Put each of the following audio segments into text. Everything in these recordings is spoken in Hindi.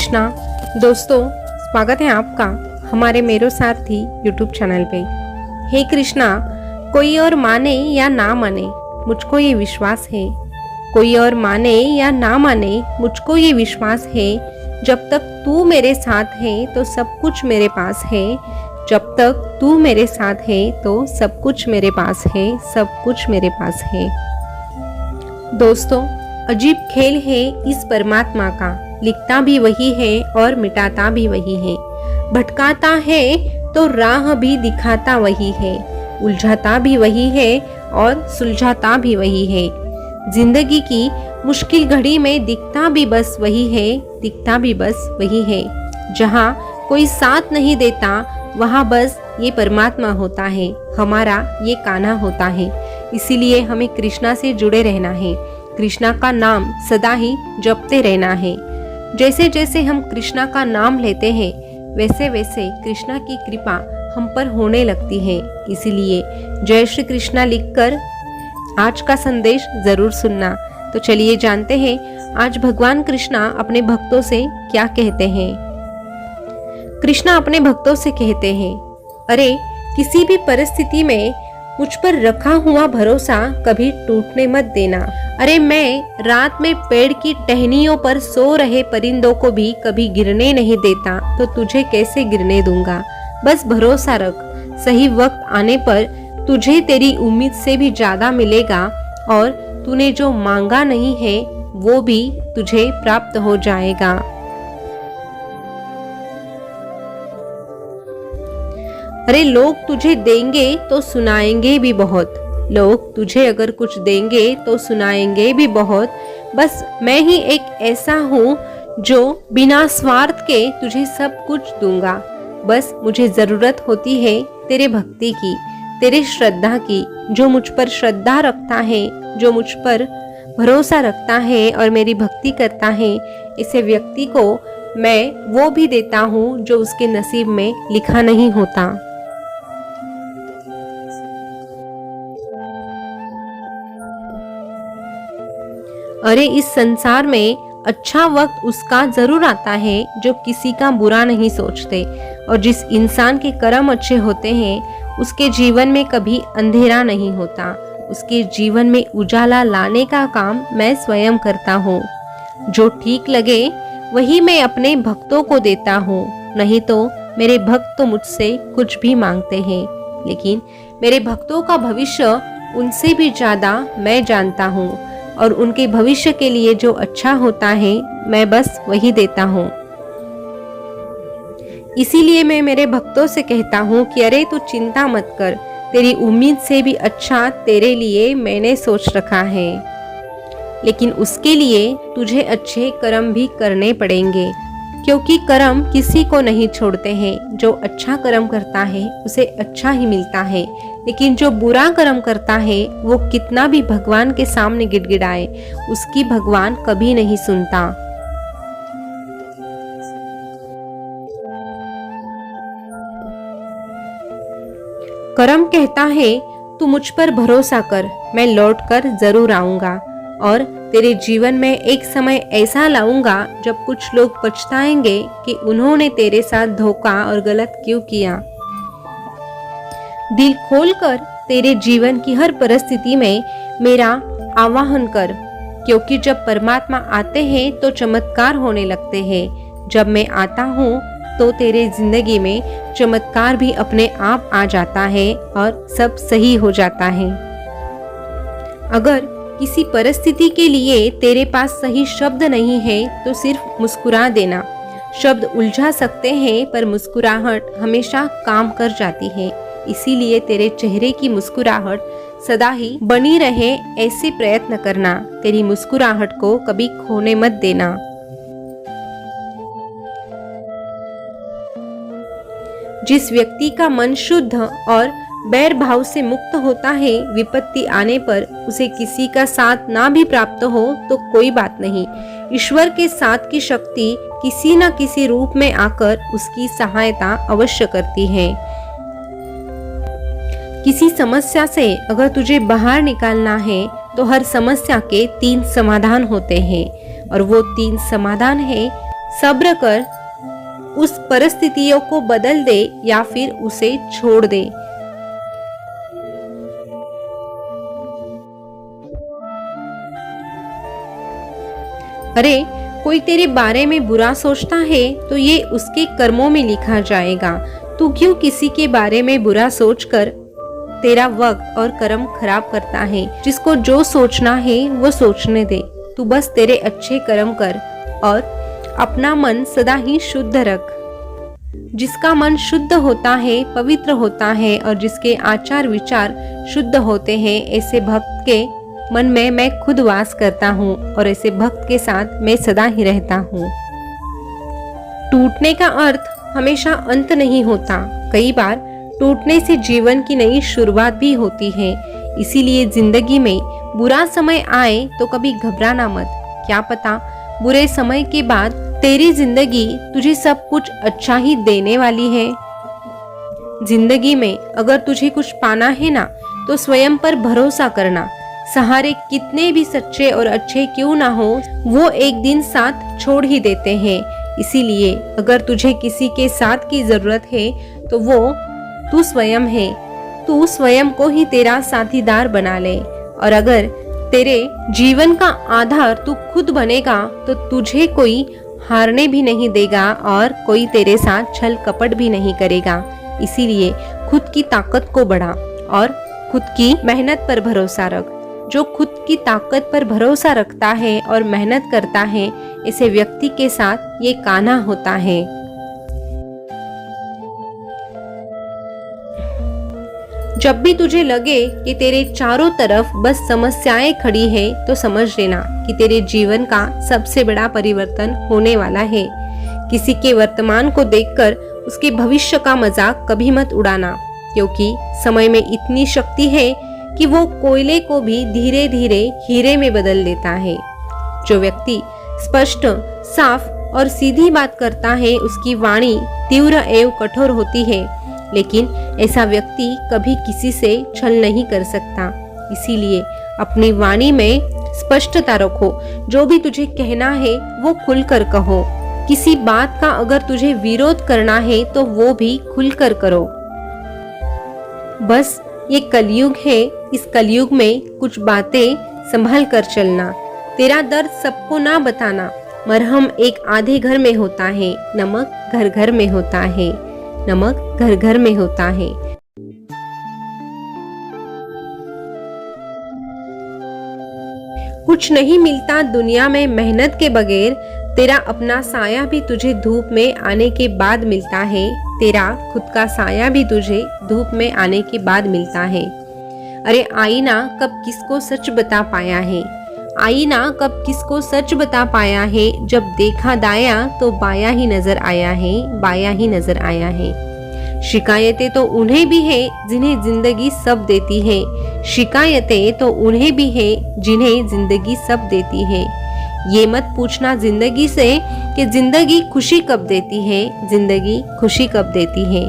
कृष्णा। दोस्तों, स्वागत है आपका हमारे मेरो सारथी यूट्यूब चैनल पे। हे कृष्णा, कोई और माने या ना माने मुझको ये विश्वास है, कोई और माने या ना माने मुझको ये विश्वास है, जब तक तू मेरे साथ है तो सब कुछ मेरे पास है, जब तक तू मेरे साथ है तो सब कुछ मेरे पास है, सब कुछ मेरे पास है। दोस्तों, अजीब खेल है इस परमात्मा का, लिखता भी वही है और मिटाता भी वही है, भटकाता है तो राह भी दिखाता वही है, उलझाता भी वही है और सुलझाता भी वही है। जिंदगी की मुश्किल घड़ी में दिखता भी बस वही है, दिखता भी बस वही है। जहाँ कोई साथ नहीं देता वहाँ बस ये परमात्मा होता है, हमारा ये कान्हा होता है। इसीलिए हमें कृष्णा से जुड़े रहना है, कृष्णा का नाम सदा ही जपते रहना है। जैसे जैसे हम कृष्णा का नाम लेते हैं वैसे वैसे कृष्णा की कृपा हम पर होने लगती है। इसीलिए जय श्री कृष्णा लिखकर आज का संदेश जरूर सुनना। तो चलिए जानते हैं आज भगवान कृष्णा अपने भक्तों से क्या कहते हैं। कृष्णा अपने भक्तों से कहते हैं, अरे किसी भी परिस्थिति में मुझ पर रखा हुआ भरोसा कभी टूटने मत देना। अरे मैं रात में पेड़ की टहनियों पर सो रहे परिंदों को भी कभी गिरने नहीं देता, तो तुझे कैसे गिरने दूंगा। बस भरोसा रख, सही वक्त आने पर तुझे तेरी उम्मीद से भी ज्यादा मिलेगा और तूने जो मांगा नहीं है वो भी तुझे प्राप्त हो जाएगा। अरे लोग तुझे देंगे तो सुनाएंगे भी बहुत, लोग तुझे अगर कुछ देंगे तो सुनाएंगे भी बहुत। बस मैं ही एक ऐसा हूँ जो बिना स्वार्थ के तुझे सब कुछ दूंगा। बस मुझे जरूरत होती है तेरे भक्ति की, तेरे श्रद्धा की। जो मुझ पर श्रद्धा रखता है, जो मुझ पर भरोसा रखता है और मेरी भक्ति करता है, ऐसे व्यक्ति को मैं वो भी देता हूँ जो उसके नसीब में लिखा नहीं होता। अरे इस संसार में अच्छा वक्त उसका जरूर आता है जो किसी का बुरा नहीं सोचते, और जिस इंसान के कर्म अच्छे होते हैं उसके जीवन में कभी अंधेरा नहीं होता। उसके जीवन में उजाला लाने का काम मैं स्वयं करता हूँ। जो ठीक लगे वही मैं अपने भक्तों को देता हूँ, नहीं तो मेरे भक्त तो मुझसे कुछ भी मांगते हैं, लेकिन मेरे भक्तों का भविष्य उनसे भी ज्यादा मैं जानता हूँ, और उनके भविष्य के लिए जो अच्छा होता है मैं बस वही देता हूँ। इसीलिए मैं मेरे भक्तों से कहता हूँ कि अरे तू चिंता मत कर, तेरी उम्मीद से भी अच्छा तेरे लिए मैंने सोच रखा है, लेकिन उसके लिए तुझे अच्छे कर्म भी करने पड़ेंगे, क्योंकि कर्म किसी को नहीं छोड़ते हैं। जो अच्छा कर्म करता है उसे अच्छा ही मिलता है, लेकिन जो बुरा कर्म करता है वो कितना भी भगवान के सामने गिड़गिड़ाए उसकी भगवान कभी नहीं सुनता। कर्म कहता है तू मुझ पर भरोसा कर, मैं लौट कर जरूर आऊंगा और तेरे जीवन में एक समय ऐसा लाऊंगा जब कुछ लोग पछताएंगे कि उन्होंने तेरे साथ धोखा और गलत क्यों किया। दिल खोलकर तेरे जीवन की हर परिस्थिति में मेरा आवाहन कर, क्योंकि जब परमात्मा आते हैं तो चमत्कार होने लगते हैं। जब मैं आता हूँ तो तेरे जिंदगी में चमत्कार भी अपने आप आ जाता है और सब सही हो जाता है। अगर किसी परिस्थिति के लिए तेरे पास सही शब्द नहीं है तो सिर्फ मुस्कुरा देना। शब्द उलझा सकते हैं पर मुस्कुराहट हमेशा काम कर जाती है। इसीलिए तेरे चेहरे की मुस्कुराहट सदा ही बनी रहे ऐसे प्रयत्न करना। तेरी मुस्कुराहट को कभी खोने मत देना। जिस व्यक्ति का मन शुद्ध और बैर भाव से मुक्त होता है, विपत्ति आने पर उसे किसी का साथ ना भी प्राप्त हो तो कोई बात नहीं, ईश्वर के साथ की शक्ति किसी न किसी रूप में आकर उसकी सहायता अवश्य करती है। किसी समस्या से अगर तुझे बाहर निकालना है तो हर समस्या के 3 समाधान होते हैं, और वो 3 समाधान है सब्र कर, उस परिस्थितियों को बदल दे या फिर उसे छोड़ दे। अरे कोई तेरे बारे में बुरा सोचता है तो ये उसके कर्मों में लिखा जाएगा। तू क्यों किसी के बारे में बुरा सोचकर तेरा वक्त और कर्म खराब करता है? जिसको जो सोचना है वो सोचने दे। तू बस तेरे अच्छे कर्म कर और अपना मन सदा ही शुद्ध रख। जिसका मन शुद्ध होता है, पवित्र होता है और जिसके आचार विचार शुद्ध होते हैं, ऐसे भक्त के मन में मैं खुद वास करता हूँ और ऐसे भक्त के साथ मैं सदा ही रहता हूँ। टूटने का अर्थ हमेशा अंत नहीं होता। कई बार टूटने से जीवन की नई शुरुआत भी होती है। इसीलिए जिंदगी में बुरा समय आए तो कभी घबराना मत। क्या पता बुरे समय के बाद तेरी जिंदगी तुझे सब कुछ अच्छा ही देने वाली है। जिंदगी में अगर तुझे कुछ पाना है ना, तो स्वयं पर भरोसा करना। सहारे कितने भी सच्चे और अच्छे क्यों ना हो, वो एक दिन साथ छोड़ ही देते हैं। इसीलिए अगर तुझे किसी के साथ की जरूरत है तो वो तू स्वयं है। तू स्वयं को ही तेरा साथीदार बना ले। और अगर तेरे जीवन का आधार तू खुद बनेगा तो तुझे कोई हारने भी नहीं देगा और कोई तेरे साथ छल कपट भी नहीं करेगा। इसीलिए खुद की ताकत को बढ़ा और खुद की मेहनत पर भरोसा रख। जो खुद की ताकत पर भरोसा रखता है और मेहनत करता है, ऐसे व्यक्ति के साथ ये कान्हा होता है। जब भी तुझे लगे कि तेरे चारों तरफ बस समस्याएं खड़ी है, तो समझ लेना कि तेरे जीवन का सबसे बड़ा परिवर्तन होने वाला है। किसी के वर्तमान को देखकर उसके भविष्य का मजाक कभी मत उड़ाना, क्योंकि समय में इतनी शक्ति है कि वो कोयले को भी धीरे धीरे हीरे में बदल देता है। जो व्यक्ति स्पष्ट, साफ और सीधी बात करता है, उसकी वाणी तीव्र एवं कठोर होती है, लेकिन ऐसा व्यक्ति कभी किसी से छल नहीं कर सकता। इसीलिए अपनी वाणी में स्पष्टता रखो। जो भी तुझे कहना है वो खुलकर कहो। किसी बात का अगर तुझे विरोध करना है तो वो भी खुलकर करो। बस ये कलयुग है, इस कलयुग में कुछ बातें संभल कर चलना। तेरा दर्द सबको ना बताना। मरहम एक आधे घर में होता है, नमक घर घर में होता है। नमक घर घर में होता है। कुछ नहीं मिलता दुनिया में मेहनत के बगैर। तेरा अपना साया भी तुझे धूप में आने के बाद मिलता है। तेरा खुद का साया भी तुझे धूप में आने के बाद मिलता है। अरे आईना कब किसको सच बता पाया है? आईना कब किसको सच बता पाया है? जब देखा दाया तो बाया ही नजर आया है, बाया ही नजर आया है। शिकायतें तो उन्हें भी है जिन्हें जिंदगी सब देती है। शिकायतें तो उन्हें भी है जिन्हें जिंदगी सब देती है। ये मत पूछना जिंदगी से कि जिंदगी खुशी कब देती है, जिंदगी खुशी कब देती है।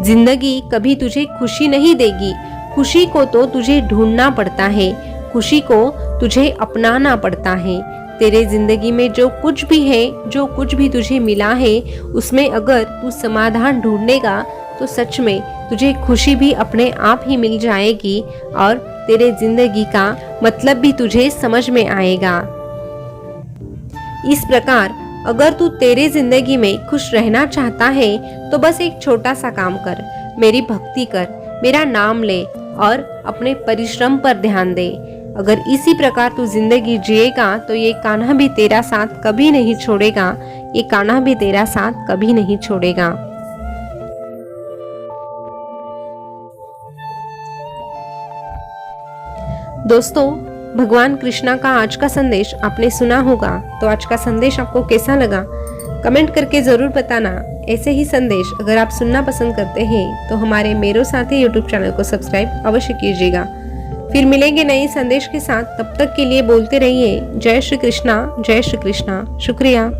जिंदगी कभी तुझे खुशी नहीं देगी। खुशी को तो तुझे ढूंढना पड़ता है, खुशी को तुझे अपनाना पड़ता है। तेरे जिंदगी में जो कुछ भी है, जो कुछ भी तुझे मिला है, उसमें अगर तू समाधान ढूंढेगा तो सच में तुझे खुशी भी अपने आप ही मिल जाएगी और तेरे जिंदगी का मतलब भी तुझे समझ में आएगा। इस प्रकार अगर तू तेरे जिंदगी में खुश रहना चाहता है तो बस एक छोटा सा काम कर, मेरी भक्ति कर, मेरा नाम ले और अपने परिश्रम पर ध्यान दे। अगर इसी प्रकार तू जिंदगी जिएगा तो ये कान्हा भी तेरा साथ कभी नहीं छोड़ेगा, ये कान्हा भी तेरा साथ कभी नहीं छोड़ेगा। दोस्तों, भगवान कृष्णा का आज का संदेश आपने सुना होगा, तो आज का संदेश आपको कैसा लगा कमेंट करके जरूर बताना। ऐसे ही संदेश अगर आप सुनना पसंद करते हैं तो हमारे मेरो साथी यूट्यूब चैनल को सब्सक्राइब अवश्य कीजिएगा। फिर मिलेंगे नए संदेश के साथ, तब तक के लिए बोलते रहिए जय श्री कृष्णा, जय श्री कृष्णा। शुक्रिया।